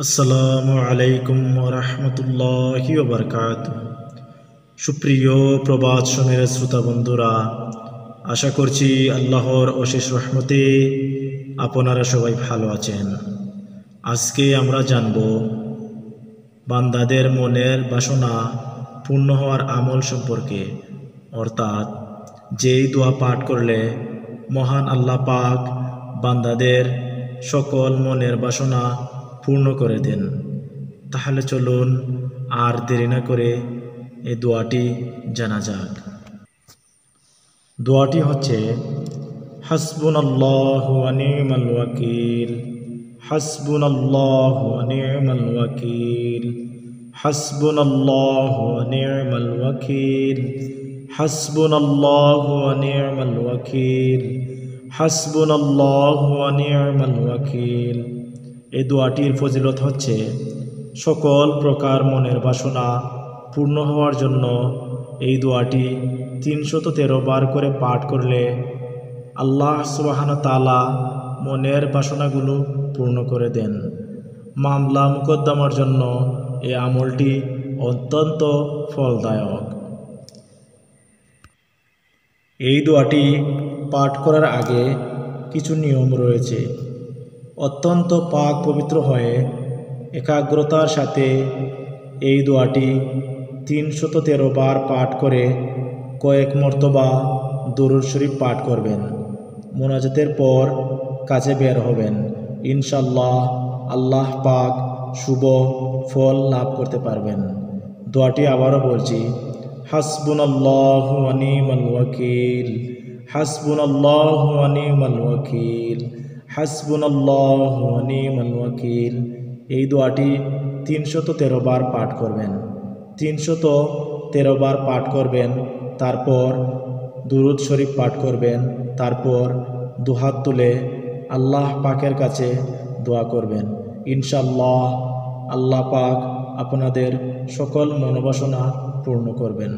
আসসালামু আলাইকুম ওয়া রাহমাতুল্লাহি ওয়া বারাকাতুহু। সুপ্রিয় প্রবাদ সময়ের শ্রোতা বন্ধুরা, আশা করছি আল্লাহর অশেষ রহমতে আপনারা সবাই ভালো আছেন। আজকে আমরা জানব বান্দাদের মনের বাসনা পূর্ণ হওয়ার আমল সম্পর্কে, অর্থাৎ যেই দোয়া পাঠ করলে মহান আল্লাহ পাক বান্দাদের সকল মনের বাসনা পূর্ণ করে দেন। তাহলে চলুন আর দেরি না করে এই দোয়াটি জানা যাক। দোয়াটি হচ্ছে হাসবুনাল্লাহু ওয়া নি'মাল ওয়াকিল, হাসবুনাল্লাহু ওয়া নি'মাল ওয়াকিল, হাসবুনাল্লাহু ওয়া নি'মাল ওয়াকিল, হাসবুনাল্লাহু ওয়া নি'মাল ওয়াকিল, হাসবুনাল্লাহু ওয়া নি'মাল ওয়াকিল। এই দোয়াটির ফজিলত হচ্ছে সকল প্রকার মনের বাসনা পূর্ণ হওয়ার জন্য এই দোয়াটি ৩১৩ বার করে পাঠ করলে আল্লাহ সুবহানাহু ওয়া তাআলা মনের বাসনাগুলো পূর্ণ করে দেন। মামলা মুকদ্দমার জন্য এই আমলটি অত্যন্ত ফলদায়ক। এই দোয়াটি পাঠ করার আগে কিছু নিয়ম রয়েছে। অত্যন্ত পাক পবিত্র হয়ে একাগ্রতার সাথে এই দোয়াটি ৩১৩ বার পাঠ করে কয়েক মর্তবা দুরূদ শরীফ পাঠ করবেন। মোনাজাতের পর কাজে বের হবেন। ইনশাআল্লাহ আল্লাহ পাক শুভ ফল লাভ করতে পারবেন। দোয়াটি আবারও বলছি, হাসবুনাল্লাহু ওয়া নি'মাল ওয়াকিল, হাসবুনাল্লাহু ওয়া নি'মাল ওয়াকিল, হাসবুনাল্লাহু ওয়া নি'মাল ওয়াকিল। এই দোয়াটি ৩১৩ বার পাঠ করবেন। ৩১৩ বার পাঠ করবেন, তারপর দুরূদ শরীফ পাঠ করবেন, তারপর দুহাত তুলে আল্লাহ পাকের কাছে দোয়া করবেন। ইনশাআল্লাহ আল্লাহ পাক আপনাদের সকল মনোবাসনা পূর্ণ করবেন।